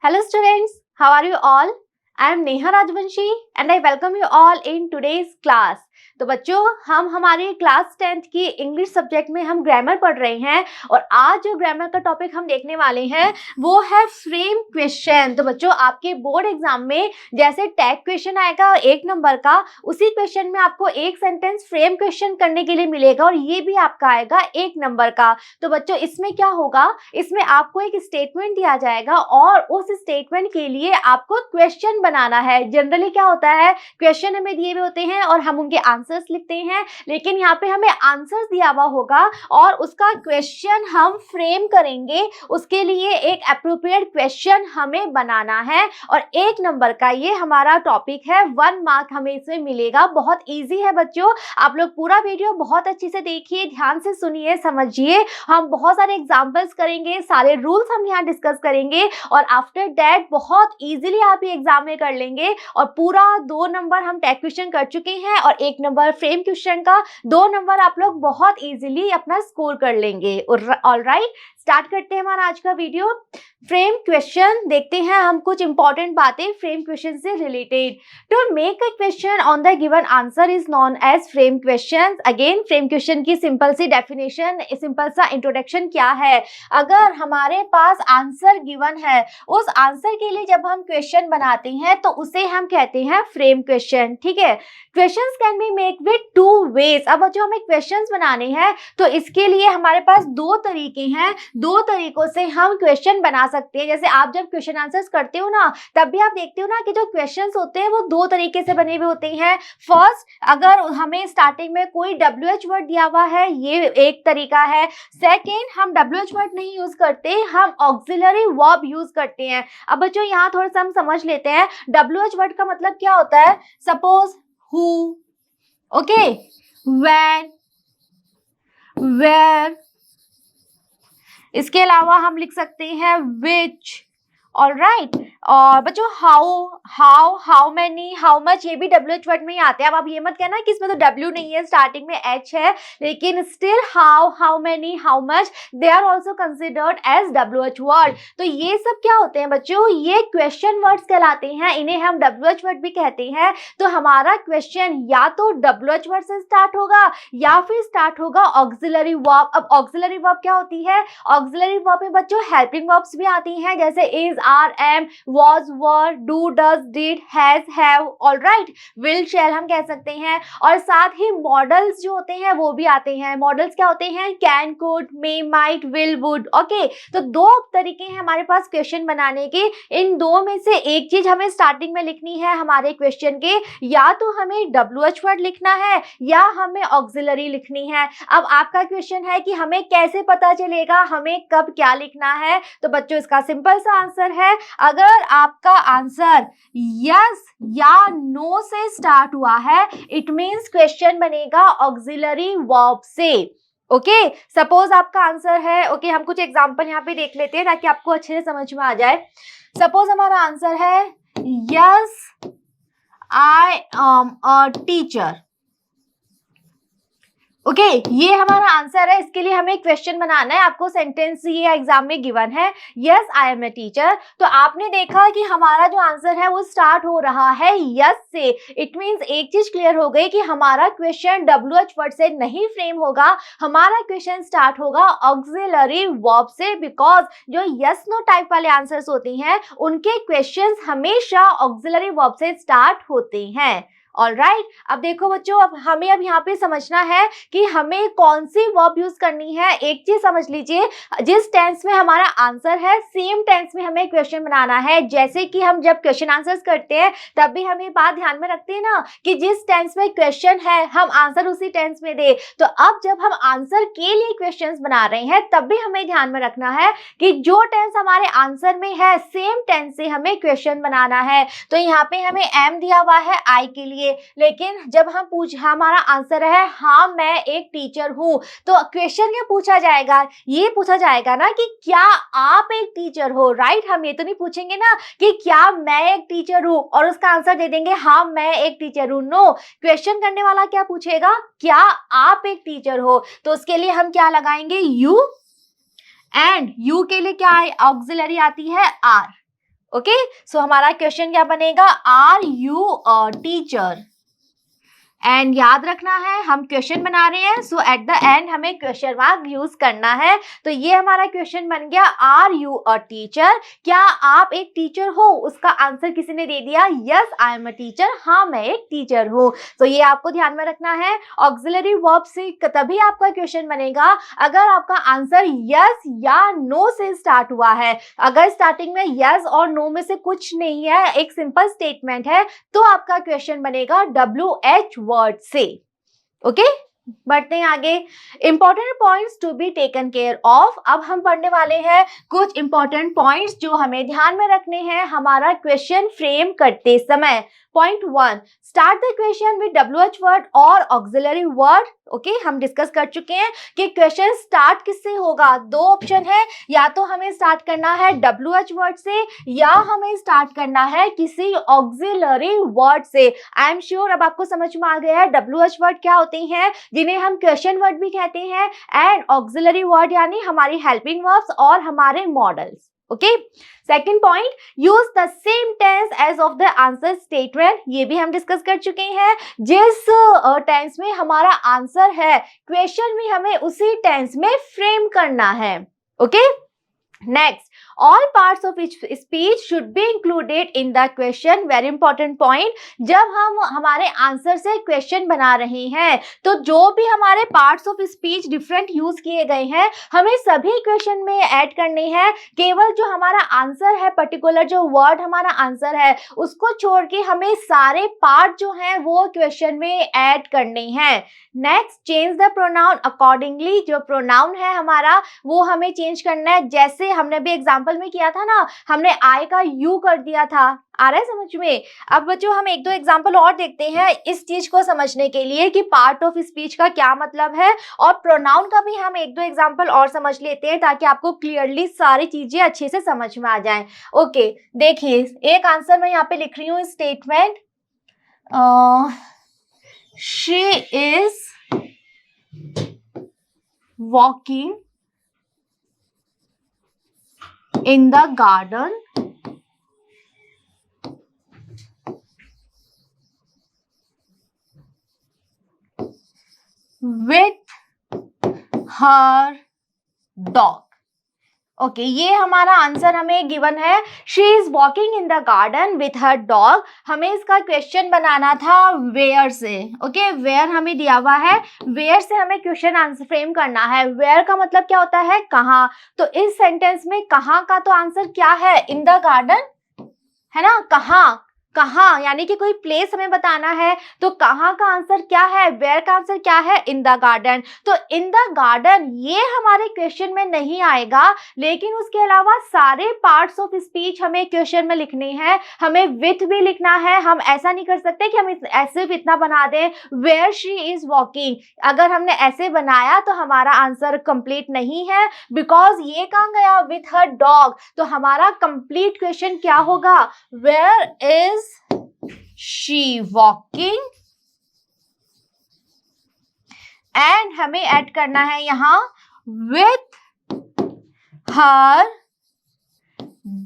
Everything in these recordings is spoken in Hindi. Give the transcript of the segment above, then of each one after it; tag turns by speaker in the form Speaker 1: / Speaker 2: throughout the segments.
Speaker 1: Hello students, how are you all? I am Neha Rajvanshi and I welcome you all in today's class. तो बच्चों हम हमारे क्लास 10th की इंग्लिश सब्जेक्ट में हम ग्रामर पढ़ रहे हैं और आज जो ग्रामर का टॉपिक हम देखने वाले हैं वो है फ्रेम क्वेश्चन। तो बच्चों आपके बोर्ड एग्जाम में जैसे टैग क्वेश्चन आएगा 1 नंबर का, उसी क्वेश्चन में आपको एक सेंटेंस फ्रेम क्वेश्चन करने के लिए मिलेगा और ये भी आपका आएगा 1 नंबर का। तो बच्चों इसमें क्या होगा, इसमें आपको एक स्टेटमेंट दिया जाएगा और उस स्टेटमेंट के लिए आपको क्वेश्चन बनाना है। जनरली क्या होता है, क्वेश्चन हमें दिए हुए होते हैं और हम उनके आंसर्स लिखते हैं, लेकिन यहाँ पे हमें आंसर्स दिया हुआ होगा और उसका क्वेश्चन हम फ्रेम करेंगे। उसके लिए एक एप्रोप्रिएट क्वेश्चन हमें बनाना है और 1 नंबर का ये हमारा टॉपिक है। 1 मार्क हमें इसमें मिलेगा। बहुत इजी है बच्चों, आप लोग पूरा वीडियो बहुत अच्छे से देखिए, ध्यान से सुनिए, समझिए। हम बहुत सारे एग्जाम्पल्स करेंगे, सारे रूल्स हम यहाँ डिस्कस करेंगे और आफ्टर दैट बहुत इजीली आप ये एग्जाम में कर लेंगे। और पूरा 2 नंबर हम टैग क्वेश्चन कर चुके हैं और 1 नंबर फ्रेम क्वेश्चन का, 2 नंबर आप लोग बहुत इजीली अपना स्कोर कर लेंगे। ऑलराइट, स्टार्ट करते हैं हमारा आज का वीडियो। फ्रेम क्वेश्चन देखते हैं हम कुछ इंपॉर्टेंट बातें फ्रेम क्वेश्चन से रिलेटेड। To make a question on the given answer is known as frame question. Again frame question की सिंपल सी डेफिनेशन, सिंपल सा इंट्रोडक्शन क्या है। अगर हमारे पास आंसर गिवन है, उस आंसर के लिए जब हम क्वेश्चन बनाते हैं तो उसे हम कहते हैं फ्रेम क्वेश्चन। ठीक है, questions can be make with 2 ways. अब जो हमें क्वेश्चंस बनाने हैं तो इसके लिए हमारे पास 2 तरीके हैं, 2 तरीकों से हम क्वेश्चन बना सकते हैं। जैसे आप जब क्वेश्चन आंसर्स करते हो ना, तब भी आप देखते हो ना कि जो क्वेश्चंस होते हैं वो 2 तरीके से बने हुए होते हैं। फर्स्ट, अगर हमें स्टार्टिंग में कोई WH वर्ड दिया हुआ है, ये एक तरीका है। सेकेंड, हम WH वर्ड नहीं यूज करते, हम ऑक्सिलरी वर्ब यूज करते हैं। अब बच्चों यहाँ थोड़ा सा हम समझ लेते हैं WH वर्ड का मतलब क्या होता है। Suppose who, okay, when, where, इसके अलावा हम लिख सकते हैं which, ऑलराइट। और बच्चों हाउ मेनी, हाउ मच, ये भी WH वर्ड में ही आते हैं। अब आप ये मत कहना कि इसमें तो W नहीं है, स्टार्टिंग में H है, लेकिन still how many, how much, they are also considered as WH word. तो ये सब क्या होते हैं बच्चों, ये क्वेश्चन वर्ड्स कहलाते हैं, इन्हें हम WH वर्ड भी कहते हैं। तो हमारा क्वेश्चन या तो WH वर्ड से स्टार्ट होगा या फिर स्टार्ट होगा ऑक्सिलरी वर्ब। अब ऑक्सिलरी वर्ब क्या होती है, ऑक्सिलरी वर्ब में बच्चों हेल्पिंग वर्ब्स भी आती हैं, जैसे is, are, am, was, were, do, does, did, has, have, alright, will, shall हम कह सकते हैं। और साथ ही मॉडल्स जो होते हैं वो भी आते हैं। मॉडल्स क्या होते हैं, can, could, may, might, will, would, okay. तो 2 तरीके हैं हमारे पास क्वेश्चन बनाने के। इन 2 में से एक चीज हमें स्टार्टिंग में लिखनी है हमारे क्वेश्चन के, या तो हमें WH वर्ड लिखना है या हमें ऑक्सिलरी लिखनी है। अब आपका क्वेश्चन है कि हमें कैसे पता चलेगा हमें कब क्या लिखना है। तो बच्चों इसका सिंपल सा आंसर है, अगर आपका आंसर यस या नो से स्टार्ट हुआ है, इट मींस क्वेश्चन बनेगा ऑक्सिलरी वर्ब से। ओके, सपोज आपका आंसर है, ओके हम कुछ एग्जांपल यहाँ पे देख लेते हैं ताकि आपको अच्छे से समझ में आ जाए। सपोज हमारा आंसर है yes I am a teacher. Okay, ये हमारा आंसर है। इसके लिए हमें क्वेश्चन बनाना है। आपको सेंटेंस ये एग्जाम में गिवन है, yes I am a teacher. तो आपने देखा कि हमारा जो आंसर है वो स्टार्ट हो रहा है यस से। इट मींस एक चीज क्लियर हो गई कि हमारा क्वेश्चन WH वर्ड से नहीं फ्रेम होगा, हमारा क्वेश्चन स्टार्ट होगा ऑक्सिलरी वर्ब से। बिकॉज जो यस नो टाइप वाले आंसर्स होते हैं उनके क्वेश्चन हमेशा ऑक्सिलरी वर्ब से स्टार्ट होते हैं। ऑलराइट, अब देखो बच्चों, अब हमें यहाँ पे समझना है कि हमें कौन सी वर्ब यूज करनी है। एक चीज समझ लीजिए, जिस टेंस में हमारा आंसर है सेम टेंस में हमें क्वेश्चन बनाना है। जैसे कि हम जब क्वेश्चन आंसर्स करते हैं तब भी हम ये बात ध्यान में रखते हैं ना कि जिस टेंस में क्वेश्चन है हम आंसर उसी टेंस में दे। तो अब जब हम आंसर के लिए क्वेश्चन बना रहे हैं तब भी हमें ध्यान में रखना है कि जो टेंस हमारे आंसर में है सेम टेंस से हमें क्वेश्चन बनाना है। तो यहाँ पे हमें एम दिया हुआ है आई के लिए, लेकिन जब हम हमारा आंसर है हाँ मैं एक टीचर हूं, तो क्वेश्चन क्या पूछा जाएगा, ये पूछा जाएगा ना कि क्या आप एक टीचर हो। राइट, हम ये तो नहीं पूछेंगे ना कि क्या मैं एक टीचर हूं और उसका आंसर दे देंगे हाँ मैं एक टीचर हूं। नो, क्वेश्चन करने वाला क्या पूछेगा, क्या आप एक टीचर हो। तो उसके लिए हम क्या लगाएंगे, यू, एंड यू के लिए क्या ऑक्सिलरी आती है आर। ओके, सो हमारा क्वेश्चन क्या बनेगा, are you a teacher. And याद रखना है हम क्वेश्चन बना रहे हैं, सो एट द एंड हमें क्वेश्चन मार्क यूज करना है। तो ये हमारा क्वेश्चन बन गया, आर यू अ टीचर, क्या आप एक टीचर हो। उसका आंसर किसी ने दे दिया, yes I am a teacher, हाँ मैं एक टीचर हूँ। तो ये आपको ध्यान में रखना है, ऑक्सिलरी वर्ब से तभी आपका क्वेश्चन बनेगा अगर आपका आंसर यस या नो से स्टार्ट हुआ है। अगर स्टार्टिंग में यस और नो में से कुछ नहीं है, एक सिंपल स्टेटमेंट है, तो आपका क्वेश्चन बनेगा WH वर्ड से। ओके, बढ़ते हैं आगे। Important points to be taken care of. अब हम पढ़ने वाले हैं कुछ इंपॉर्टेंट पॉइंट्स जो हमें ध्यान में रखने हैं हमारा क्वेश्चन फ्रेम करते समय। Point 1, start the question with WH word और ऑक्सिलरी वर्ड। ओके, हम डिस्कस कर चुके हैं कि क्वेश्चन स्टार्ट किससे होगा। दो ऑप्शन है, या तो हमें स्टार्ट करना है WH वर्ड से या हमें स्टार्ट करना है किसी ऑक्सिलरी वर्ड से। आई एम श्योर अब आपको समझ में आ गया है WH वर्ड क्या होते हैं, जिन्हें हम क्वेश्चन वर्ड भी कहते हैं, एंड ऑक्सिलरी वर्ड यानी हमारी हेल्पिंग वर्ब्स और हमारे modals. Okay, second point, use the same tense as of the answer statement. ये भी हम डिस्कस कर चुके हैं, जिस टेंस में हमारा आंसर है क्वेश्चन में हमें उसी टेंस में फ्रेम करना है। Okay, next, all parts of speech should be included in the question. Very important point, जब हम हमारे आंसर से क्वेश्चन बना रहे हैं तो जो भी हमारे parts of speech different use किए गए हैं हमें सभी क्वेश्चन में ऐड करने हैं। केवल जो हमारा आंसर है, पर्टिकुलर जो वर्ड हमारा आंसर है, उसको छोड़ के हमें सारे पार्ट जो हैं वो क्वेश्चन में ऐड करने हैं। Next, change the pronoun accordingly. जो प्रोनाउन है हमारा वो हमें चेंज करना है, जैसे हमने भी एग्जांपल में किया था ना, हमने आई का यू कर दिया था। आ रहा है समझ में। अब बच्चों हम एक दो एग्जांपल और देखते हैं इस चीज को समझने के लिए कि पार्ट ऑफ स्पीच का क्या मतलब है, और प्रोनाउन का भी हम एक दो एग्जांपल और समझ लेते हैं ताकि आपको क्लियरली सारी चीजें अच्छे से समझ में आ जाएं। ओके, देखिए एक आंसर मैं यहाँ पे लिख रही हूँ, statement, she is walking in the garden with her dog। Okay, ये हमारा आंसर हमें गिवन है, she is walking in the garden with her dog. हमें इसका क्वेश्चन बनाना था वेयर से। ओके, वेयर हमें दिया हुआ है, वेयर से हमें क्वेश्चन आंसर फ्रेम करना है। वेयर का मतलब क्या होता है, कहाँ। तो इस सेंटेंस में कहाँ का तो आंसर क्या है, इन द गार्डन है ना। कहाँ, कहाँ यानी कि कोई प्लेस हमें बताना है, तो कहाँ का आंसर क्या है, वेयर का आंसर क्या है, इन द गार्डन। तो इन द गार्डन ये हमारे क्वेश्चन में नहीं आएगा, लेकिन उसके अलावा सारे पार्ट्स ऑफ स्पीच हमें क्वेश्चन में लिखने हैं। हमें विथ भी लिखना है, हम ऐसा नहीं कर सकते कि हम ऐसे इतना बना दें वेयर शी इज वॉकिंग। अगर हमने ऐसे बनाया तो हमारा आंसर कंप्लीट नहीं है, बिकॉज ये कहाँ गया, विथ हर डॉग। तो हमारा कंप्लीट क्वेश्चन क्या होगा, where is she walking, and हमें ऐड करना है यहां with her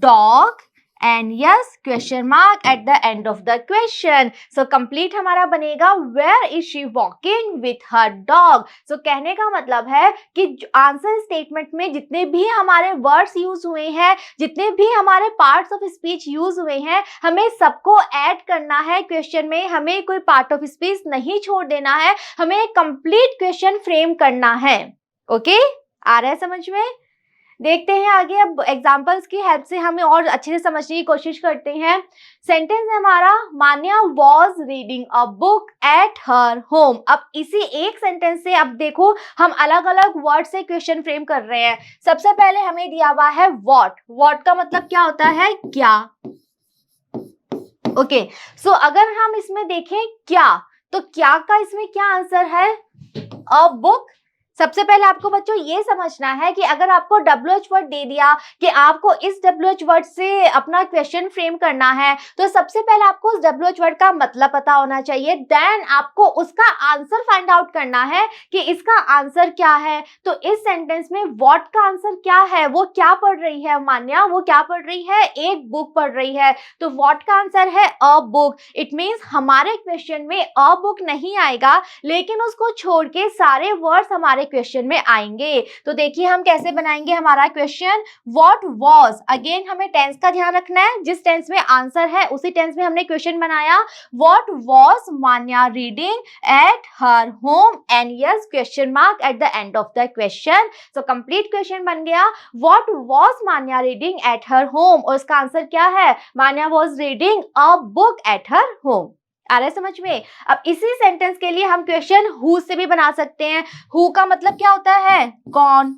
Speaker 1: dog and yes question mark at the end of the question. So complete हमारा बनेगा where is she walking with her dog. So कहने का मतलब है कि आंसर स्टेटमेंट में जितने भी हमारे वर्ड्स यूज हुए हैं, जितने भी हमारे पार्ट्स ऑफ स्पीच यूज हुए हैं, हमें सबको ऐड करना है क्वेश्चन में। हमें कोई पार्ट ऑफ स्पीच नहीं छोड़ देना है, हमें एक कंप्लीट क्वेश्चन फ्रेम करना है। ओके, आ रहा है समझ में। देखते हैं आगे, अब एग्जांपल्स की हेल्प से हमें और अच्छे से समझने की कोशिश करते हैं। सेंटेंस है हमारा, Manya was reading a book at her home. अब इसी एक सेंटेंस से अब देखो हम अलग अलग वर्ड से क्वेश्चन फ्रेम कर रहे हैं। सबसे पहले हमें दिया हुआ है व्हाट। व्हाट का मतलब क्या होता है, क्या। ओके, सो अगर हम इसमें देखें क्या, तो क्या का इसमें क्या आंसर है, अ बुक। सबसे पहले आपको बच्चों ये समझना है कि अगर आपको WH वर्ड दे दिया कि आपको इस WH वर्ड से अपना क्वेश्चन फ्रेम करना है, तो सबसे पहले आपको उस WH वर्ड का मतलब पता होना चाहिए। देन आपको उसका आंसर फाइंड आउट करना है कि इसका आंसर क्या है। तो इस सेंटेंस में व्हाट का आंसर क्या है, वो क्या पढ़ रही है मान्या, वो क्या पढ़ रही है, एक बुक पढ़ रही है। तो व्हाट का आंसर है अ बुक। इट मीन्स हमारे क्वेश्चन में अ बुक नहीं आएगा, लेकिन उसको छोड़ के सारे वर्ड्स हमारे क्वेश्चन में आएंगे। तो देखिए हम कैसे बनाएंगे हमारा क्वेश्चन। व्हाट वाज, अगेन हमें टेंस का ध्यान रखना है, जिस टेंस में आंसर है उसी टेंस में हमने क्वेश्चन बनाया। What was Manya reading at her home, and yes question mark at the end of the question. So complete question बन गया। What was Manya reading at her home, और इसका आंसर क्या है, Manya was reading a book at her home. आ रहा है समझ में। अब इसी सेंटेंस के लिए हम क्वेश्चन हु से भी बना सकते हैं। हु का मतलब क्या होता है, कौन।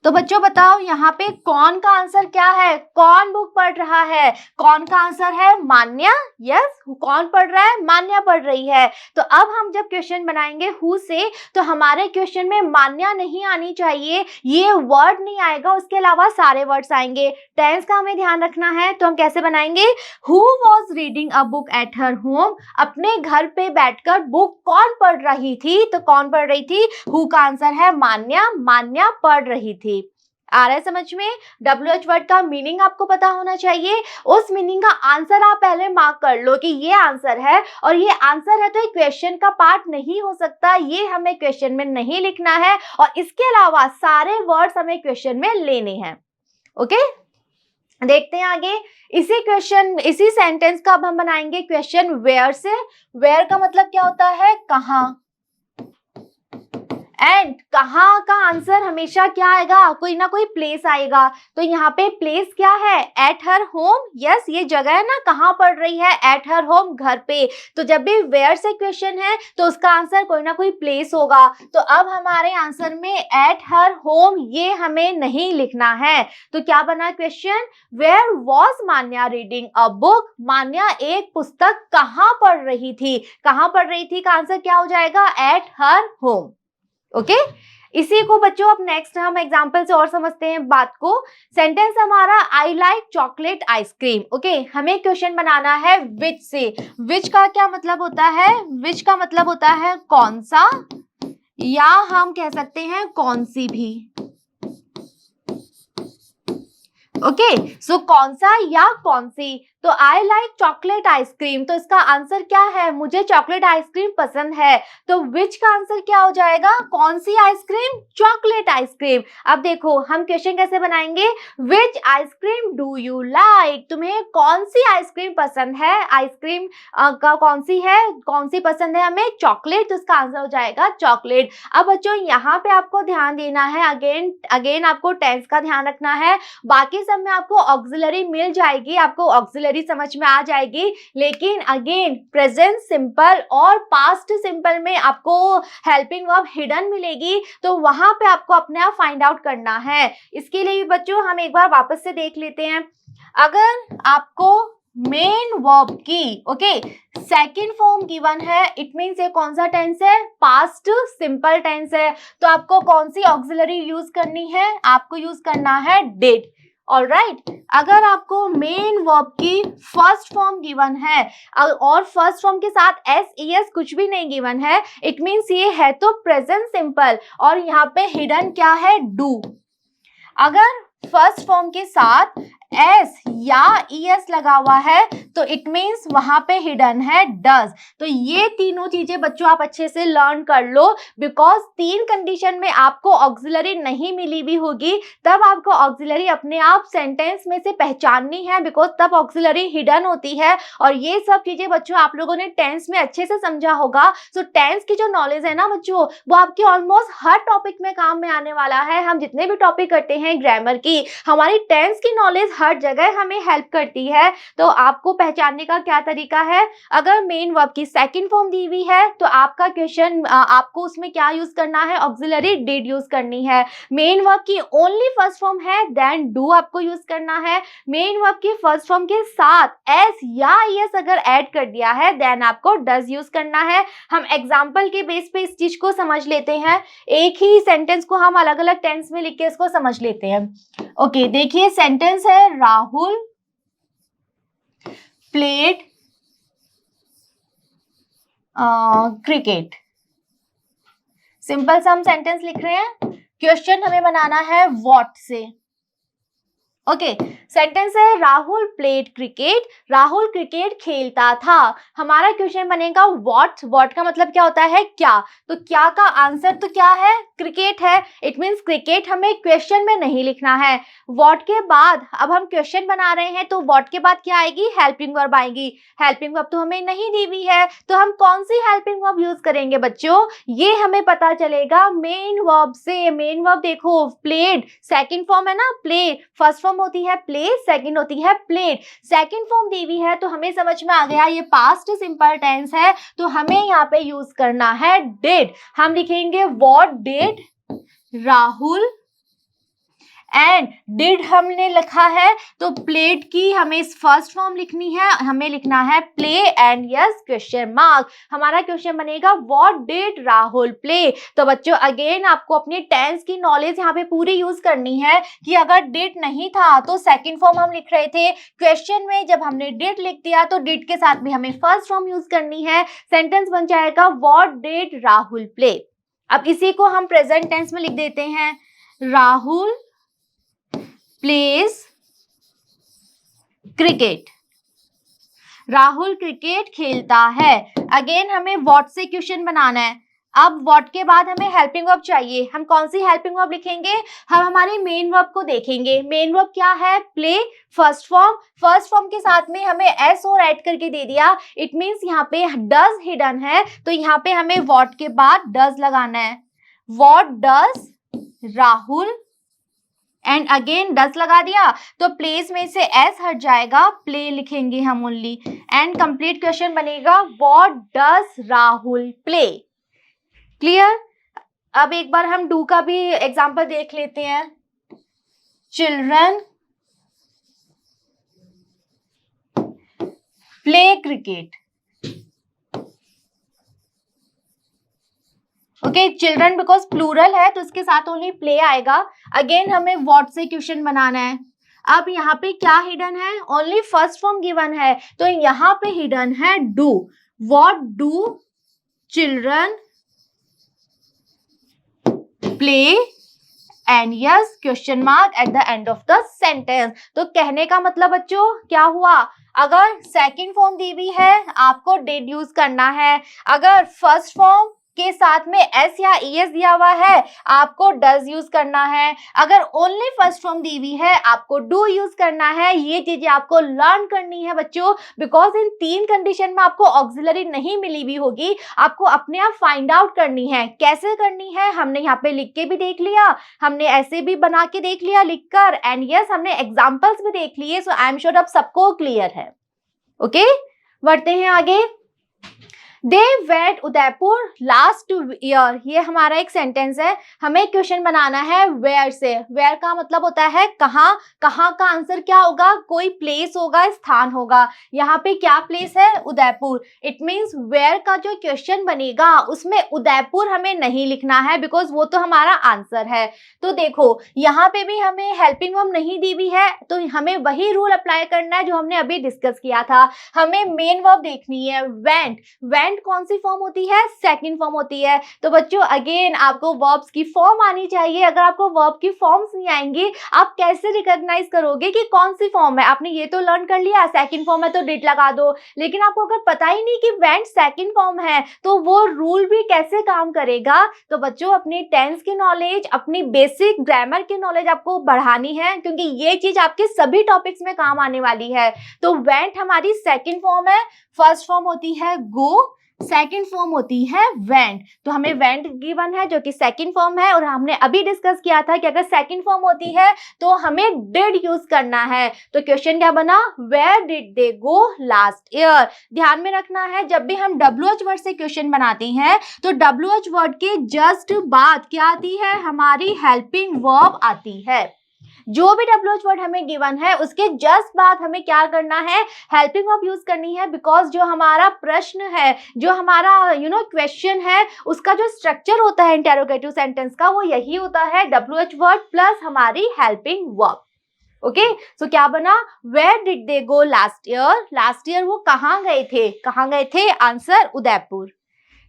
Speaker 1: तो बच्चों बताओ यहाँ पे कौन का आंसर क्या है, कौन बुक पढ़ रहा है। कौन का आंसर है मान्या। यस, कौन पढ़ रहा है, मान्या पढ़ रही है। तो अब हम जब क्वेश्चन बनाएंगे हु से, तो हमारे क्वेश्चन में मान्या नहीं आनी चाहिए, ये वर्ड नहीं आएगा, उसके अलावा सारे वर्ड्स आएंगे। टेंस का हमें ध्यान रखना है। तो हम कैसे बनाएंगे, who was reading a book at her home, अपने घर पे बैठकर बुक कौन पढ़ रही थी। तो कौन पढ़ रही थी, हु का आंसर है मान्या, मान्या पढ़ रही थी। आ रहा है समझ में। WH वर्ड का मीनिंग आपको पता होना चाहिए, उस मीनिंग का आंसर आप पहले मार्क कर लो कि ये आंसर है, और ये आंसर है तो एक क्वेश्चन का पार्ट नहीं हो सकता, ये हमें क्वेश्चन में नहीं लिखना है, और इसके अलावा सारे वर्ड्स हमें क्वेश्चन में लेने हैं। ओके, देखते हैं आगे। इसी सेंटेंस का अब हम बनाएंगे क्वेश्चन वेयर से। वेयर का मतलब क्या होता है, कहां। एंड कहाँ का आंसर हमेशा क्या आएगा, कोई ना कोई प्लेस आएगा। तो यहाँ पे प्लेस क्या है, एट हर होम। यस, ये जगह है ना, कहाँ पढ़ रही है, एट हर होम, घर पे। तो जब भी वेयर से क्वेश्चन है तो उसका आंसर कोई ना कोई प्लेस होगा। तो अब हमारे आंसर में एट हर होम ये हमें नहीं लिखना है। तो क्या बना question, where was Manya reading a book, Manya एक पुस्तक कहाँ पढ़ रही थी। कहाँ पढ़ रही थी का आंसर क्या हो जाएगा, एट हर होम। ओके, इसी को बच्चों अब नेक्स्ट हम एग्जांपल से और समझते हैं बात को। सेंटेंस हमारा I like chocolate ice cream. Okay, हमें क्वेश्चन बनाना है विच से। विच का क्या मतलब होता है, विच का मतलब होता है कौन सा, या हम कह सकते हैं कौन सी भी। ओके, सो कौन सा या कौन सी। तो आई लाइक चॉकलेट आइसक्रीम, तो इसका आंसर क्या है, मुझे चॉकलेट आइसक्रीम पसंद है। तो विच का आंसर क्या हो जाएगा, कौन सी आइसक्रीम, चॉकलेट आइसक्रीम। अब देखो हम क्वेश्चन कैसे बनाएंगे, विच आइसक्रीम डू यू लाइक, तुम्हें कौन सी आइसक्रीम पसंद है। आइसक्रीम का कौन सी है, कौन सी पसंद है हमें, चॉकलेट। तो इसका आंसर हो जाएगा चॉकलेट। अब बच्चों यहाँ पे आपको ध्यान देना है, अगेन आपको टेंस का ध्यान रखना है। बाकी सब में आपको ऑक्सिलरी मिल जाएगी, आपको ऑक्सिलरी समझ में आ जाएगी, लेकिन अगेन प्रेजेंट सिंपल और पास्ट सिंपल में आपको हेल्पिंग वर्ब हिडन मिलेगी। तो वहां पे आपको अपने आप फाइंड आउट करना है। इसके लिए बच्चों हम एक बार वापस से देख लेते हैं। अगर आपको मेन वर्ब की सेकंड फॉर्म गिवन है, इट मींस ये कौन सा टेंस है, पास्ट सिंपल टेंस है। तो आपको कौन सी ऑक्सिलरी यूज करनी है, आपको यूज करना है डिड। ऑलराइट, अगर आपको मेन वर्ब की फर्स्ट फॉर्म गिवन है और फर्स्ट फॉर्म के साथ एस कुछ भी नहीं गिवन है, इट मींस ये है तो प्रेजेंट सिंपल, और यहाँ पे हिडन क्या है, डू। अगर फर्स्ट फॉर्म के साथ एस या ईएस लगा हुआ है तो इट मींस वहां पे हिडन है डज। तो ये तीनों चीजें बच्चों आप अच्छे से लर्न कर लो, बिकॉज तीन कंडीशन में आपको ऑक्सिलरी नहीं मिली भी होगी, तब आपको ऑक्सिलरी अपने आप सेंटेंस में से पहचाननी है, बिकॉज तब ऑक्सिलरी हिडन होती है। और ये सब चीजें बच्चों आप लोगों ने टेंस में अच्छे से समझा होगा। सो टेंस की जो नॉलेज है ना बच्चों, वो आपकी ऑलमोस्ट हर टॉपिक में काम में आने वाला है। हम जितने भी टॉपिक करते हैं ग्रामर की, हमारी टेंस की नॉलेज हर जगह हमें हेल्प करती है। तो आपको पहचानने का क्या तरीका है, अगर मेन वर्ब की सेकंड फॉर्म दी हुई है तो आपका क्वेश्चन आपको उसमें क्या यूज करना है, ऑक्सिलरी डिड यूज करनी है। मेन वर्ब की ओनली फर्स्ट फॉर्म है देन डू आपको यूज करना है। मेन वर्ब की फर्स्ट फॉर्म के साथ एस या यस अगर ऐड कर दिया है देन आपको डज यूज करना है। हम एग्जाम्पल के बेस पे इस चीज को समझ लेते हैं, एक ही सेंटेंस को हम अलग अलग टेंस में लिख के इसको समझ लेते हैं। ओके, देखिए सेंटेंस है राहुल प्लेड क्रिकेट। सिंपल सा हम सेंटेंस लिख रहे हैं, क्वेश्चन हमें बनाना है व्हाट से। ओके, सेंटेंस है Rahul played cricket, Rahul cricket खेलता था। हमारा क्वेश्चन बनेगा व्हाट, व्हाट का मतलब क्या होता है, क्या, तो क्या का आंसर तो क्या है, क्रिकेट है। इट मींस क्रिकेट हमें क्वेश्चन में नहीं लिखना है। व्हाट के बाद अब हम क्वेश्चन बना रहे हैं तो व्हाट के बाद क्या आएगी, हेल्पिंग वर्ब आएगी। हेल्पिंग वर्ब तो हमें नहीं दी हुई है तो हम कौन सी हेल्पिंग वर्ब यूज करेंगे बच्चों, ये हमें पता चलेगा मेन वर्ब से। मेन वर्ब देखो, प्लेड सेकंड फॉर्म है ना, प्ले फर्स्ट फॉर्म होती है प्ले, सेकंड होती है प्लेड। सेकंड फॉर्म दी हुई है तो हमें समझ में आ गया ये पास्ट सिंपल टेंस है, तो हमें यहाँ पे यूज करना है डिड। हम लिखेंगे what did Rahul, and did हमने लिखा है तो प्लेड की हमें फर्स्ट फॉर्म लिखनी है, हमें लिखना है play and yes question mark. हमारा क्वेश्चन बनेगा व्हाट डिड राहुल प्ले। तो बच्चों अगेन आपको अपनी टेंस की नॉलेज यहाँ पे पूरी यूज करनी है कि अगर डिड नहीं था तो सेकंड फॉर्म हम लिख रहे थे, क्वेश्चन में जब हमने डिड लिख दिया तो डिड के साथ भी हमें फर्स्ट फॉर्म यूज करनी है। सेंटेंस बन जाएगा व्हाट डिड राहुल प्ले। अब इसी को हम प्रेजेंट टेंस में लिख देते हैं, Rahul pledge cricket, Rahul cricket खेलता है। अगेन हमें व्हाट से क्वेश्चन बनाना है। अब व्हाट के बाद हमें हेल्पिंग वर्ब चाहिए, हम कौन सी हेल्पिंग वर्ब लिखेंगे, हम हमारे मेन वर्ब को देखेंगे। मेन वर्ब क्या है, play first form, first form के साथ में हमें एस और ऐड करके दे दिया, इट मींस यहाँ पे डज हिडन है तो यहाँ पे हमें व्हाट के बाद डज लगाना है। What does Rahul and again does लगा दिया तो प्लेस में से एस हट जाएगा, प्ले लिखेंगे हम ओनली, एंड कंप्लीट क्वेश्चन बनेगा what does Rahul play. Clear. अब एक बार हम डू का भी एग्जांपल देख लेते हैं, children play cricket. Okay, children because plural है तो इसके साथ ओनली प्ले आएगा। अगेन हमें व्हाट से क्वेश्चन बनाना है। अब यहाँ पे क्या हिडन है, ओनली फर्स्ट फॉर्म गिवन है तो यहाँ पे हिडन है do. What do children play and yes question mark at the end of the sentence. तो कहने का मतलब बच्चों क्या हुआ, अगर सेकंड फॉर्म दी हुई है आपको डिड यूज करना है, अगर फर्स्ट फॉर्म के साथ में एस या ईएस दिया हुआ है आपको डज यूज करना है, अगर ओनली फर्स्ट फॉर्म दी हुई है आपको डू यूज करना है। ये चीजें आपको लर्न करनी है बच्चों, बिकॉज इन तीन कंडीशन में आपको ऑक्सिलरी नहीं मिली हुई होगी, आपको अपने आप फाइंड आउट करनी है। कैसे करनी है हमने यहाँ पे लिख के भी देख लिया, हमने ऐसे भी बना के देख लिया लिखकर, एंड यस हमने एग्जाम्पल्स भी देख लिए। सो आई एम श्योर अब सबको क्लियर है। ओके, बढ़ते हैं आगे। They went Udaipur last year, ये हमारा एक सेंटेंस है, हमें क्वेश्चन बनाना है वेयर से। वेयर का मतलब होता है कहाँ, कहाँ का आंसर क्या होगा, कोई प्लेस होगा, स्थान होगा। यहाँ पे क्या प्लेस है, उदयपुर। इट मींस वेयर का जो क्वेश्चन बनेगा उसमें उदयपुर हमें नहीं लिखना है बिकॉज वो तो हमारा आंसर है। तो देखो यहाँ पे भी हमें हेल्पिंग वर्ब नहीं दी हुई है तो हमें वही रूल अप्लाई करना है जो हमने अभी डिस्कस किया था। हमें मेन वर्ब देखनी है, वेंट। वेंट कौन सी फॉर्म होती है, सेकंड फॉर्म होती है। तो बच्चों अगेन आपको वर्ब्स की फॉर्म आनी चाहिए। अगर आपको वर्ब की फॉर्म्स नहीं आएंगी आप कैसे रिकॉग्नाइज करोगे कि कौन सी फॉर्म है। आपने ये तो लर्न कर लिया सेकंड फॉर्म है तो डिड लगा दो, लेकिन आपको अगर पता ही नहीं कि वेंट सेकंड फॉर्म है तो वो रूल भी कैसे काम करेगा। तो बच्चों अपनी टेंस की नॉलेज, अपनी बेसिक ग्रामर की नॉलेज आपको बढ़ानी है क्योंकि ये चीज आपके सभी टॉपिक्स में काम आने वाली है। तो वेंट हमारी सेकंड फॉर्म है, फर्स्ट फॉर्म होती है गो, सेकंड फॉर्म होती है वेंट। तो हमें वेंट गिवन है जो कि सेकंड फॉर्म है, और हमने अभी डिस्कस किया था कि अगर सेकंड फॉर्म होती है तो हमें डिड यूज करना है। तो क्वेश्चन क्या बना, where did they go last year. ध्यान में रखना है, जब भी हम WH वर्ड से क्वेश्चन बनाते हैं तो WH वर्ड के जस्ट बाद क्या आती है, हमारी हेल्पिंग वर्ब आती है। जो भी WH वर्ड हमें गिवन है उसके जस्ट बाद हमें क्या करना है, हेल्पिंग वर्ब यूज करनी है। बिकॉज जो हमारा प्रश्न है, जो हमारा क्वेश्चन है, उसका जो स्ट्रक्चर होता है इंटेरोगेटिव सेंटेंस का, वो यही होता है WH वर्ड प्लस हमारी हेल्पिंग वर्ब। ओके, सो क्या बना, where did they go last year. Last year वो कहाँ गए थे, कहाँ गए थे, आंसर उदयपुर।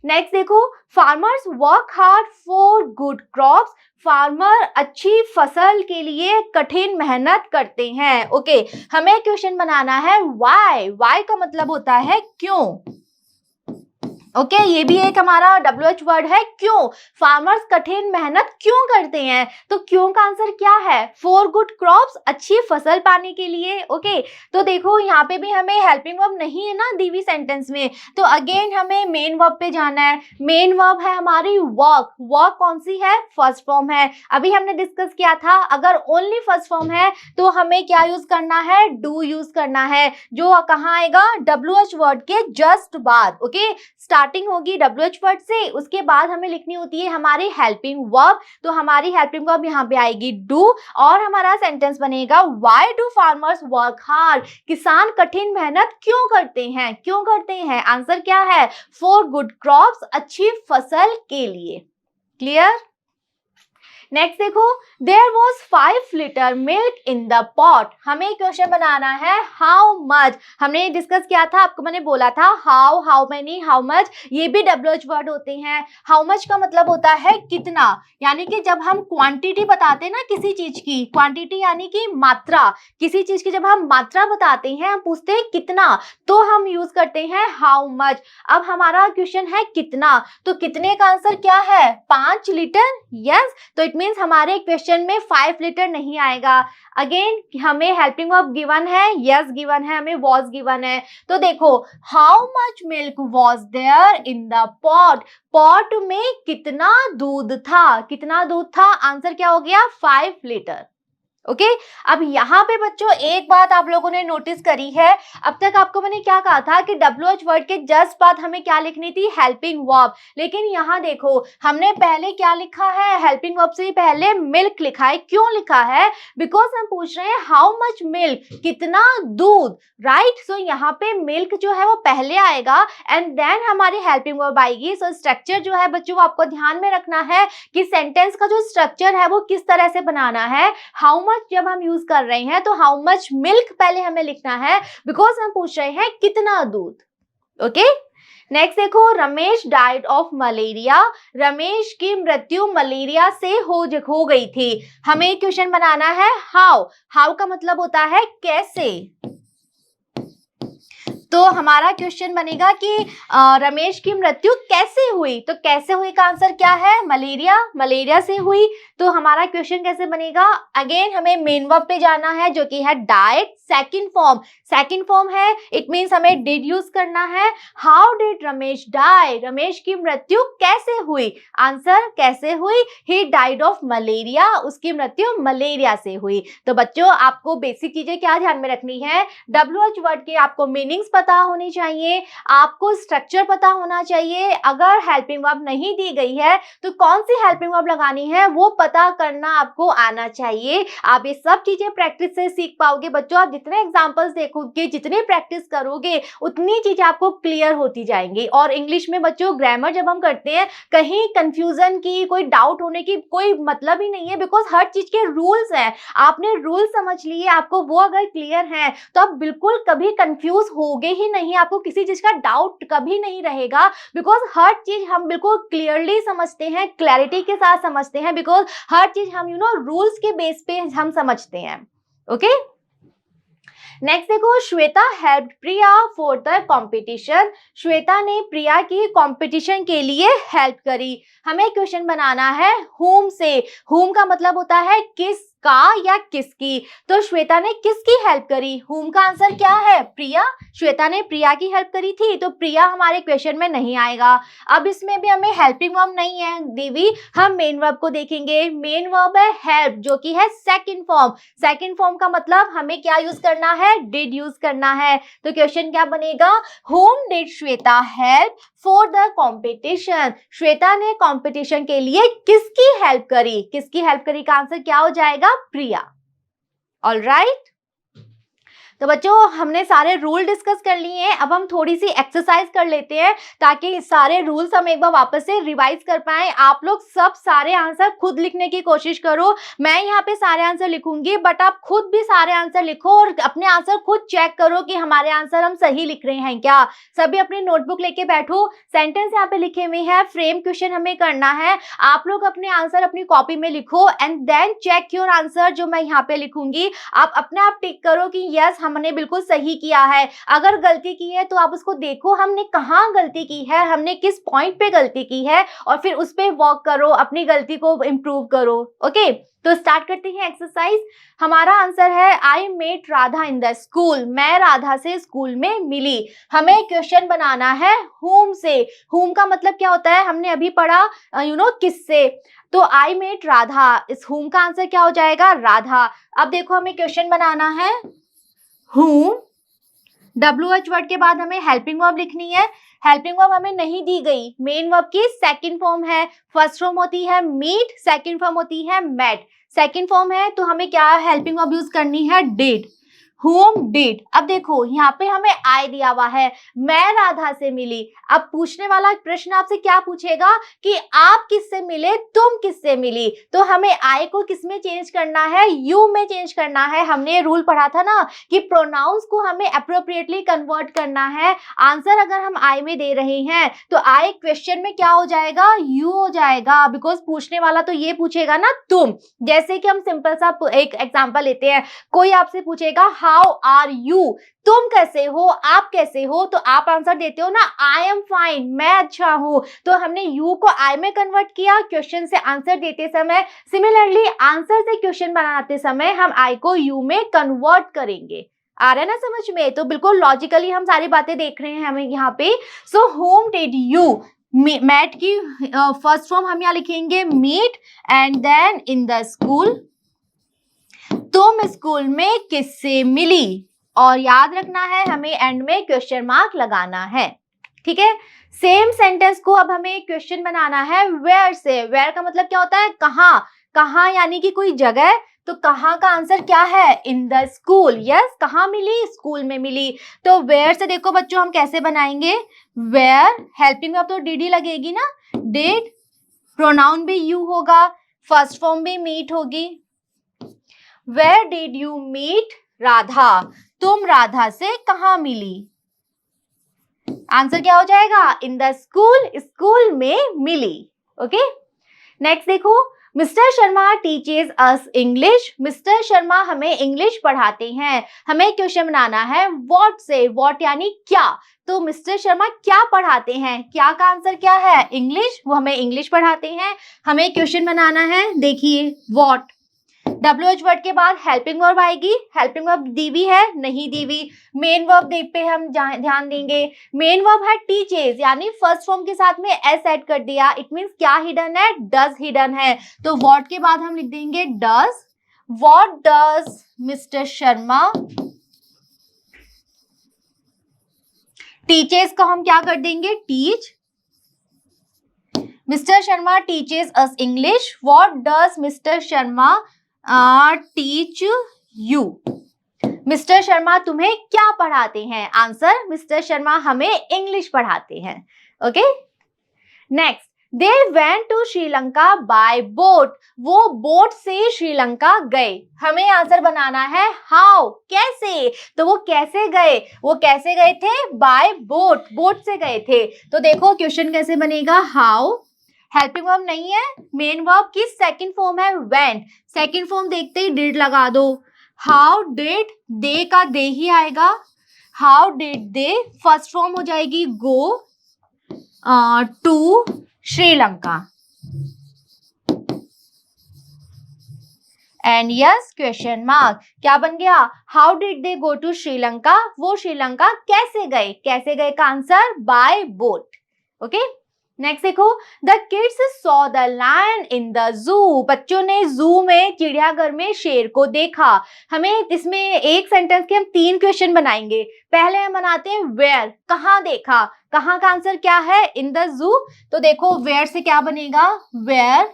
Speaker 1: नेक्स्ट देखो, farmers work hard for good crops. Farmer अच्छी फसल के लिए कठिन मेहनत करते हैं। ओके, हमें क्वेश्चन बनाना है व्हाई। व्हाई का मतलब होता है क्यों। ओके, ये भी एक हमारा WH वर्ड है, क्यों। फार्मर्स कठिन मेहनत क्यों करते हैं, तो क्यों का आंसर क्या है, फॉर गुड क्रॉप्स, अच्छी फसल पाने के लिए। ओके, तो देखो यहाँ पे भी हमें हेल्पिंग वर्ब नहीं है ना दी हुई सेंटेंस में, तो अगेन हमें मेन वर्ब पे जाना है। मेन वर्ब है हमारी वर्क। वर्क कौन सी है, फर्स्ट फॉर्म है। अभी हमने डिस्कस किया था अगर ओनली फर्स्ट फॉर्म है तो हमें क्या यूज करना है, डू यूज करना है, जो कहाँ आएगा, WH वर्ड के जस्ट बाद। ओके, स्टार्टिंग होगी WH वर्ड से, उसके बाद हमें लिखनी होती है हमारी हेल्पिंग वर्ब। तो हमारी हेल्पिंग वर्ब यहाँ पे आएगी डू, और हमारा सेंटेंस बनेगा why do farmers work hard. किसान कठिन मेहनत क्यों करते हैं, क्यों करते हैं, आंसर क्या है, फॉर गुड क्रॉप्स, अच्छी फसल के लिए। क्लियर। नेक्स्ट देखो, there was 5 litre milk in the pot. हमें क्वेश्चन बनाना है हाउ मच। हमने डिस्कस किया था, आपको मैंने बोला था how, how many, how much, ये भी WH वर्ड होते हैं। हाउ मच का मतलब होता है कितना, यानी कि जब हम क्वांटिटी बताते हैं ना किसी चीज की, क्वांटिटी यानी कि मात्रा, किसी चीज की जब हम मात्रा बताते हैं, हम पूछते हैं कितना, तो हम यूज करते हैं हाउ मच। अब हमारा क्वेश्चन है कितना, तो कितने का आंसर क्या है, 5 लीटर। यस, तो इट मीन्स हमारे क्वेश्चन में 5 लीटर नहीं आएगा। अगेन हमें हेल्पिंग वर्ब गिवन है, यस गिवन है, हमें वॉज गिवन है। तो देखो, how much milk was there in the pot. Pot में कितना दूध था, कितना दूध था, आंसर क्या हो गया, 5 लीटर। ओके, अब यहाँ पे बच्चों एक बात आप लोगों ने नोटिस करी है, अब तक आपको मैंने क्या कहा था कि WH वर्ड के जस्ट बाद हमें क्या लिखनी थी, हेल्पिंग वर्ब। लेकिन यहाँ देखो हमने पहले क्या लिखा है, हेल्पिंग वर्ब से पहले मिल्क लिखा है। क्यों लिखा है, बिकॉज हम पूछ रहे हैं हाउ मच मिल्क, कितना दूध, राइट। सो यहाँ पे मिल्क जो है वो पहले आएगा एंड देन हमारी हेल्पिंग वर्ब आएगी। सो स्ट्रक्चर जो है बच्चों वो आपको ध्यान में रखना है कि सेंटेंस का जो स्ट्रक्चर है वो किस तरह से बनाना है। हाउ मच जब हम यूज कर रहे हैं तो हाउ मच मिल्क पहले हमें लिखना है, बिकॉज हम पूछ रहे हैं कितना दूध। ओके, नेक्स्ट देखो, Ramesh died of malaria. Ramesh की मृत्यु मलेरिया से हो गई थी। हमें क्वेश्चन बनाना है हाउ। हाउ का मतलब होता है कैसे। तो हमारा क्वेश्चन बनेगा कि रमेश की मृत्यु कैसे हुई, तो कैसे हुई का आंसर क्या है, मलेरिया, मलेरिया से हुई। तो हमारा क्वेश्चन कैसे बनेगा, अगेन हमें मेन वर्ब पे जाना है जो कि है died, second form, second form है, इट मींस हमें डिड यूज करना है। How did Ramesh die, Ramesh की मृत्यु कैसे हुई, आंसर कैसे हुई, ही डाइड ऑफ मलेरिया, उसकी मृत्यु मलेरिया से हुई। तो बच्चों आपको बेसिक चीजें क्या ध्यान में रखनी है, WH वर्ड के आपको मीनिंग्स पता होनी चाहिए, आपको स्ट्रक्चर पता होना चाहिए। अगर हेल्पिंग वर्ब नहीं दी गई है तो कौन सी हेल्पिंग वर्ब लगानी है वो पता करना आपको आना चाहिए। आप ये सब चीजें प्रैक्टिस से सीख पाओगे बच्चों। आप जितने एग्जांपल्स देखोगे, जितने प्रैक्टिस करोगे, उतनी चीजें आपको क्लियर होती जाएंगी। और इंग्लिश में बच्चों ग्रामर जब हम करते हैं, कहीं कंफ्यूजन की, कोई डाउट होने की कोई मतलब ही नहीं है, बिकॉज हर चीज के रूल्स हैं। आपने रूल समझ लिए, आपको वो अगर क्लियर है तो आप बिल्कुल कभी कंफ्यूज होगे ही नहीं, आपको किसी चीज का डाउट कभी नहीं रहेगा, बिकॉज हर चीज हम बिल्कुल क्लियरली समझते हैं, क्लैरिटी के साथ समझते हैं, बिकॉज हर चीज हम रूल्स के बेस पे हम समझते हैं। ओके, नेक्स्ट देखो, Shweta help Priya for the competition. Shweta ने प्रिया की कंपटीशन के लिए हेल्प करी। हमें क्वेश्चन बनाना है हुम से। हुम का मतलब होता है किस का या किसकी? तो श्वेता ने किसकी हेल्प करी? whom का आंसर क्या है? प्रिया। श्वेता ने प्रिया की हेल्प करी थी, तो प्रिया हमारे क्वेश्चन में नहीं आएगा। अब इसमें भी हमें हेल्पिंग वर्ब नहीं है देवी, हम मेन वर्ब को देखेंगे। मेन वर्ब है हेल्प, जो कि है सेकंड फॉर्म। सेकंड फॉर्म का मतलब हमें क्या यूज करना है? डिड यूज करना है। तो क्वेश्चन क्या बनेगा? whom did Shweta help for the competition? Shweta ने कॉम्पिटिशन के लिए किसकी हेल्प करी? किसकी हेल्प करी का आंसर क्या हो जाएगा? प्रिया। All right. तो बच्चों हमने सारे रूल डिस्कस कर लिए हैं, अब हम थोड़ी सी एक्सरसाइज कर लेते हैं ताकि सारे रूल्स हम एक बार वापस से रिवाइज कर पाएं। आप लोग सब सारे आंसर खुद लिखने की कोशिश करो। मैं यहाँ पे सारे आंसर लिखूंगी, बट आप खुद भी सारे आंसर लिखो और अपने आंसर खुद चेक करो कि हमारे आंसर हम सही लिख रहे हैं क्या। सभी अपनी नोटबुक लेके बैठो। सेंटेंस यहाँ पे लिखे हुए हैं, फ्रेम क्वेश्चन हमें करना है। आप लोग अपने आंसर अपनी कॉपी में लिखो and then check your answer, जो मैं यहाँ पे लिखूंगी। आप अपने आप टिक करो कि यस हमने बिल्कुल सही किया है। अगर गलती की है तो आप उसको देखो हमने कहाँ गलती की है, हमने किस पॉइंट पे गलती की है, और फिर उस पे वर्क करो, अपनी गलती को इम्प्रूव करो। ओके, तो स्टार्ट करते हैं एक्सरसाइज। हमारा आंसर है I met Radha in the school. मैं राधा से स्कूल में मिली। हमें क्वेश्चन बनाना है whom से। whom का मतलब क्या होता है? हमने अभी पढ़ा किससे। तो आई मेट राधा, इस whom का आंसर क्या हो जाएगा? राधा। अब देखो हमें क्वेश्चन बनाना है whom, WH वर्ड के बाद हमें हेल्पिंग वर्ब लिखनी है। हेल्पिंग वर्ब हमें नहीं दी गई, मेन वर्ब की सेकंड फॉर्म है। फर्स्ट फॉर्म होती है मीट, सेकंड फॉर्म होती है मेट। सेकंड फॉर्म है तो हमें क्या हेल्पिंग वर्ब यूज करनी है? डिड। whom did। अब देखो यहाँ पे हमें आई दिया हुआ है, मैं राधा से मिली। अब पूछने वाला प्रश्न आपसे क्या पूछेगा कि आप किससे मिले, तुम किससे मिली। तो हमें आई को किसमें चेंज करना है? यू में चेंज करना है। हमने रूल पढ़ा था ना कि प्रोनाउंस को हमें अप्रोप्रिएटली कन्वर्ट करना है। आंसर अगर हम आई में दे रहे हैं तो आई क्वेश्चन में क्या हो जाएगा? यू हो जाएगा, बिकॉज पूछने वाला तो ये पूछेगा ना तुम। जैसे कि हम सिंपल सा एक एग्जांपल लेते हैं, कोई आपसे पूछेगा हाउ आर यू, तुम कैसे हो, आप कैसे हो, तो आप आंसर देते हो ना आई एम फाइन, मैं अच्छा हूं। तो हमने यू को आई में कन्वर्ट किया क्वेश्चन से आंसर देते समय। सिमिलरली आंसर से क्वेश्चन बनाते समय हम आई को यू में कन्वर्ट करेंगे। आ रहा है ना समझ में? तो बिल्कुल लॉजिकली हम सारी बातें देख रहे हैं हमें यहाँ पे। So whom did you, met की फर्स्ट फॉर्म हम यहाँ लिखेंगे meet and then in the school. तुम स्कूल में किससे मिली, और याद रखना है हमें एंड में क्वेश्चन मार्क लगाना है। ठीक है, सेम सेंटेंस को अब हमें क्वेश्चन बनाना है वेयर से। वेयर का मतलब क्या होता है? कहाँ। कहाँ यानी कि कोई जगह, तो कहाँ का आंसर क्या है? इन द स्कूल। यस, कहाँ मिली? स्कूल में मिली। तो वेयर से देखो बच्चों हम कैसे बनाएंगे। वेयर हेल्पिंग वर्ब तो डिड ही लगेगी ना, डिड, प्रोनाउन भी यू होगा, फर्स्ट फॉर्म भी मीट होगी। Where did you meet Radha, तुम राधा से कहाँ मिली। आंसर क्या हो जाएगा? इन द स्कूल, स्कूल में मिली। ओके, नेक्स्ट देखो, mister Sharma teaches us English. Mister Sharma हमें इंग्लिश पढ़ाते हैं। हमें क्वेश्चन बनाना है व्हाट से। व्हाट यानी क्या, तो मिस्टर शर्मा क्या पढ़ाते हैं? क्या का आंसर क्या है? इंग्लिश, वो हमें इंग्लिश पढ़ाते हैं। हमें क्वेश्चन बनाना है, देखिए व्हाट, WH वर्ड के बाद हेल्पिंग वर्ब आएगी। हेल्पिंग वर्ब दी हुई है? नहीं दी हुई। मेन वर्ब पे हम ध्यान देंगे। मेन वर्ब है टीचेस, यानी फर्स्ट फॉर्म के साथ में एस ऐड कर दिया। इट मींस क्या हिडन है? डज हिडन है। तो व्हाट के बाद हम लिख देंगे does. What does mister Sharma, teaches का हम क्या कर देंगे? Teach. Mister Sharma teaches us English. What does mister Sharma teach you. Mister Sharma तुम्हें क्या पढ़ाते हैं? आंसर, मिस्टर शर्मा हमें इंग्लिश पढ़ाते हैं। Okay, next, they went to Sri Lanka by boat. वो बोट से श्रीलंका गए। हमें आंसर बनाना है हाउ, कैसे। तो वो कैसे गए? वो कैसे गए थे? बाय बोट, बोट से गए थे। तो देखो क्वेश्चन कैसे बनेगा, हाउ, हेल्पिंग वर्ब नहीं है, मेन वर्ब की सेकंड फॉर्म है वेंट। सेकंड फॉर्म देखते ही डिड लगा दो। हाउ डिड, दे का दे ही आएगा। How did they, first form हो जाएगी go to Sri Lanka. And yes question mark. क्या बन गया? How did they go to Sri Lanka? वो श्रीलंका कैसे गए? कैसे गए का answer by boat. Okay, next देखो, the kids saw the lion in the zoo. बच्चों ने जू में, चिड़ियाघर में शेर को देखा। हमें इसमें एक सेंटेंस के हम 3 क्वेश्चन बनाएंगे। पहले हम बनाते हैं वेयर, कहाँ देखा? कहाँ का आंसर क्या है? इन द जू। तो देखो वेयर से क्या बनेगा? वेयर।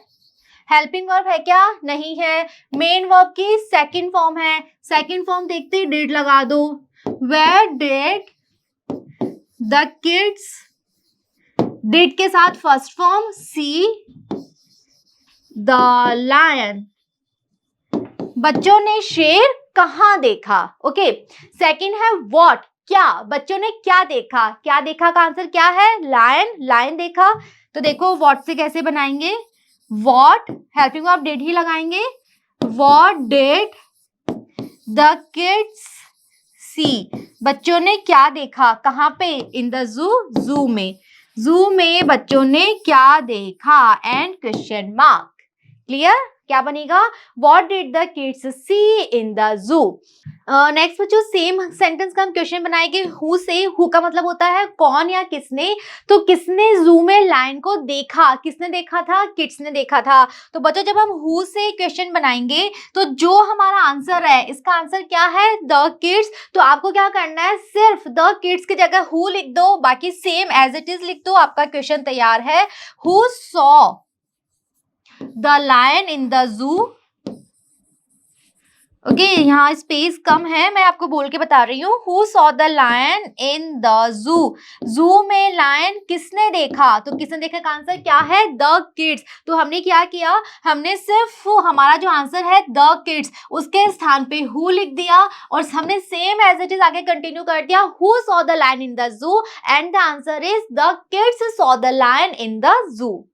Speaker 1: हेल्पिंग वर्ब है क्या? नहीं है। मेन वर्ब की सेकंड फॉर्म है। सेकंड फॉर्म देखते ही डिड लगा दो। Where did the kids, did के साथ first form see the lion. बच्चों ने शेर कहाँ देखा? ओके, सेकंड है व्हाट, क्या? बच्चों ने क्या देखा? क्या देखा का आंसर क्या है? लायन, लायन देखा। तो देखो व्हाट से कैसे बनाएंगे? What, helping verb did he लगाएंगे। व्हाट डिड द किड्स सी? बच्चों ने क्या देखा? कहाँ पे? इन द जू, जू में। जू में बच्चों ने क्या देखा? And question mark. क्लियर? क्या बनेगा? What did the kids see in the zoo. Next बच्चों, सेम सेंटेंस का हम क्वेश्चन बनाएंगे हु से। हु का मतलब होता है कौन या किसने। तो किसने जू में लायन को देखा? किसने देखा था? किड्स ने देखा था। तो बच्चों जब हम हु से क्वेश्चन बनाएंगे तो जो हमारा आंसर है, इसका आंसर क्या है? The kids. तो आपको क्या करना है? सिर्फ द किड्स की जगह हु लिख दो, बाकी सेम एज इट इज लिख दो, आपका क्वेश्चन तैयार है। Who saw the lion in the zoo. Okay, यहाँ स्पेस कम है, मैं आपको बोल के बता रही हूँ। Who saw the lion in the zoo. Zoo में लायन किसने देखा? तो किसने देखा का आंसर क्या है? The kids. तो हमने क्या किया? हमने सिर्फ हमारा जो आंसर है द किड्स, उसके स्थान पे हु लिख दिया और हमने सेम एज इट इज आगे कंटिन्यू कर दिया। Who saw the lion in the zoo and the answer is the kids saw the lion in the zoo.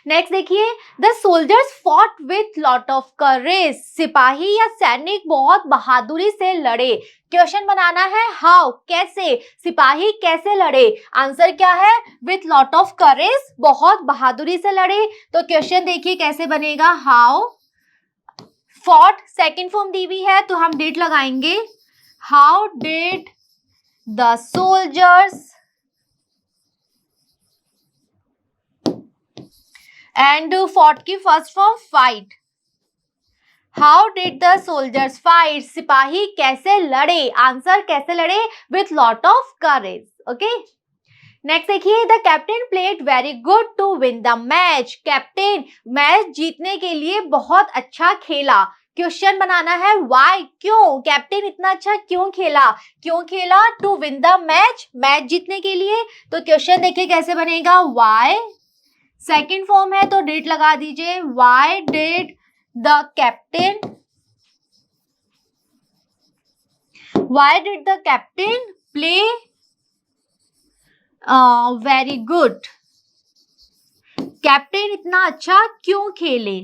Speaker 1: Next देखिए, the soldiers fought with lot of courage. सिपाही या सैनिक बहुत बहादुरी से लड़े। क्वेश्चन बनाना है हाउ, कैसे? सिपाही कैसे लड़े? आंसर क्या है? विथ लॉट ऑफ करेज, बहुत बहादुरी से लड़े। तो क्वेश्चन देखिए कैसे बनेगा? हाउ। फॉट सेकंड फॉर्म दी हुई है तो हम डिड लगाएंगे। How did the soldiers, and fought की first form fight. How did the soldiers fight? सिपाही कैसे लड़े? आंसर कैसे लड़े? With lot of courage. Okay, next देखिए, the captain played very good to win the match. Captain match जीतने के लिए बहुत अच्छा खेला। क्वेश्चन बनाना है व्हाई, क्यों? कैप्टन इतना अच्छा क्यों खेला? क्यों खेला? To win the match, match जीतने के लिए। तो क्वेश्चन देखिए कैसे बनेगा? व्हाई, सेकंड फॉर्म है तो डिड लगा दीजिए। Why did the captain, why did the captain play very good. Captain इतना अच्छा क्यों खेले?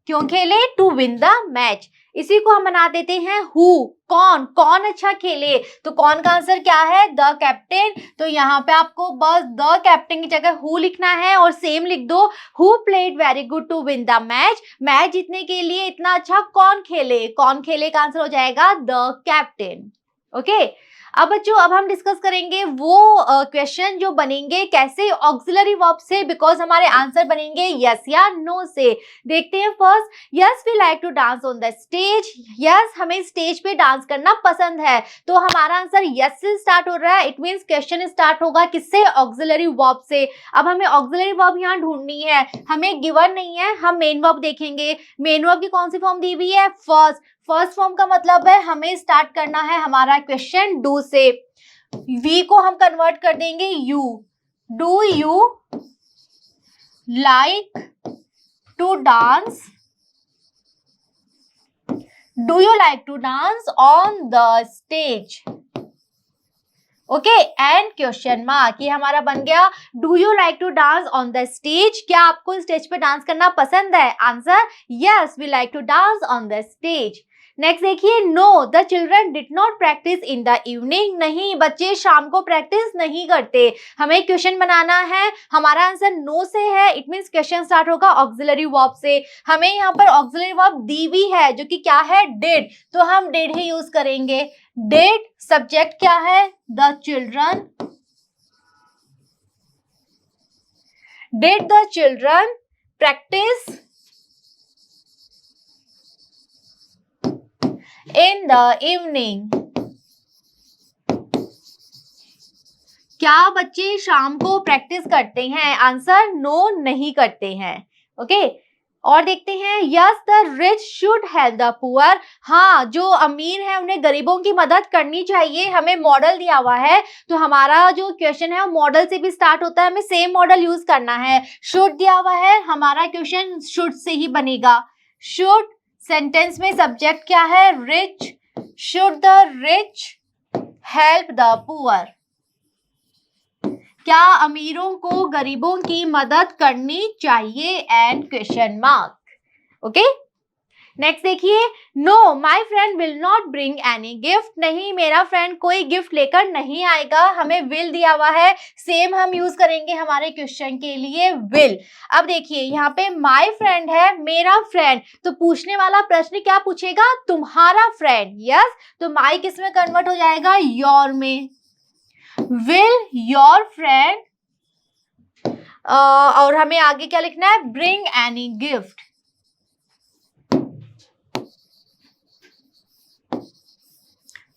Speaker 1: क्यों खेले? To win the match. इसी को हम बना देते हैं हु, कौन? कौन अच्छा खेले? तो कौन का आंसर क्या है? The captain. तो यहाँ पे आपको बस द कैप्टन की जगह हु लिखना है और सेम लिख दो। Who played very good to win the match. Match जीतने के लिए इतना अच्छा कौन खेले? कौन खेले का आंसर हो जाएगा द कैप्टन। ओके, अब बच्चों अब हम डिस्कस करेंगे वो क्वेश्चन जो बनेंगे कैसे, ऑक्सिलरी वर्ब से, बिकॉज हमारे आंसर बनेंगे यस या नो से। देखते हैं first, yes we like to dance on the stage. Yes, हमें स्टेज पे डांस करना पसंद है। तो हमारा आंसर यस से स्टार्ट हो रहा है। इट मीन्स क्वेश्चन स्टार्ट होगा किससे? ऑक्सिलरी वर्ब से। अब हमें ऑक्सिलरी वर्ब यहाँ ढूंढनी है, हमें गिवन नहीं है, हम मेन वर्ब देखेंगे। मेन वर्ब की कौन सी फॉर्म दी हुई है? फर्स्ट। फर्स्ट फॉर्म का मतलब है हमें स्टार्ट करना है हमारा क्वेश्चन डू से। वी को हम कन्वर्ट कर देंगे you. Do you like to dance, do you like to dance on the stage. Okay, and question mark. ये हमारा बन गया do you like to dance on the stage. क्या आपको स्टेज पे डांस करना पसंद है? Answer yes we like to dance on the stage. Next देखिए, no the children did not practice in the evening. नहीं, बच्चे शाम को प्रैक्टिस नहीं करते। हमें क्वेश्चन बनाना है, हमारा आंसर नो से है, इट मींस क्वेश्चन स्टार्ट होगा ऑक्सिलरी वर्ब से। हमें यहाँ पर ऑक्सिलरी वर्ब दी भी है जो कि क्या है, डिड, तो हम डिड ही यूज करेंगे। डिड, सब्जेक्ट क्या है, the children, did the children practice in the evening। क्या बच्चे शाम को प्रैक्टिस करते हैं? आंसर नो, नहीं करते हैं। ओके, और देखते हैं, yes the rich should help the poor. हाँ, जो अमीर है उन्हें गरीबों की मदद करनी चाहिए। हमें मॉडल दिया हुआ है, तो हमारा जो क्वेश्चन है वो मॉडल से भी स्टार्ट होता है, हमें सेम मॉडल यूज करना है। शुड दिया हुआ है, हमारा क्वेश्चन शुड से ही बनेगा। शुड, सेंटेंस में सब्जेक्ट क्या है, rich, should the rich help the poor. क्या अमीरों को गरीबों की मदद करनी चाहिए, and question mark. Okay, next देखिए, no my friend will not bring any gift. नहीं, मेरा फ्रेंड कोई गिफ्ट लेकर नहीं आएगा। हमें विल दिया हुआ है, सेम हम यूज करेंगे हमारे क्वेश्चन के लिए, विल। अब देखिए, यहाँ पे माय फ्रेंड है, मेरा फ्रेंड, तो पूछने वाला प्रश्न क्या पूछेगा, तुम्हारा फ्रेंड। यस, तो माय किस में कन्वर्ट हो जाएगा, योर में। विल योर फ्रेंड, और हमें आगे क्या लिखना है, bring any gift.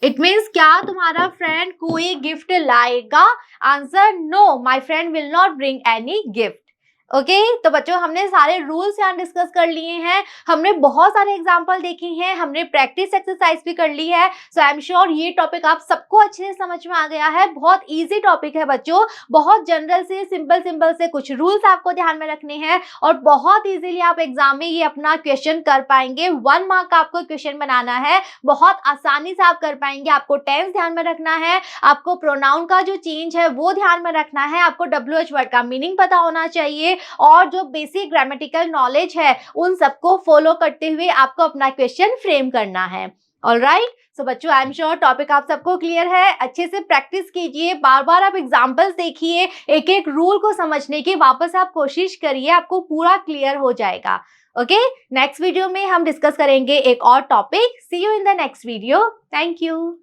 Speaker 1: It means क्या तुम्हारा फ्रेंड कोई गिफ्ट लाएगा? Answer no, my friend will not bring any gift. Okay, तो बच्चों हमने सारे रूल्स यहाँ डिस्कस कर लिए हैं, हमने बहुत सारे एग्जाम्पल देखे हैं, हमने प्रैक्टिस एक्सरसाइज भी कर ली है। सो आई एम श्योर ये टॉपिक आप सबको अच्छे से समझ में आ गया है। बहुत इजी टॉपिक है बच्चों, बहुत जनरल से सिंपल से कुछ रूल्स आपको ध्यान में रखने हैं और बहुत इजीली आप एग्जाम में ये अपना क्वेश्चन कर पाएंगे। 1 मार्क का आपको क्वेश्चन बनाना है, बहुत आसानी से आप कर पाएंगे। आपको टेंस ध्यान में रखना है, आपको प्रोनाउन का जो चेंज है वो ध्यान में रखना है, आपको WH वर्ड का मीनिंग पता होना चाहिए और जो बेसिक ग्रामेटिकल नॉलेज है उन सबको फॉलो करते हुए आपको अपना क्वेश्चन फ्रेम करना है। ऑलराइट, सो बच्चों आई एम श्योर टॉपिक आप सबको क्लियर है। अच्छे से प्रैक्टिस कीजिए, बार बार आप एग्जांपल्स देखिए, एक एक रूल को समझने की वापस आप कोशिश करिए, आपको पूरा क्लियर हो जाएगा। ओके, नेक्स्ट वीडियो में हम डिस्कस करेंगे एक और topic. See you in the next video. Thank you.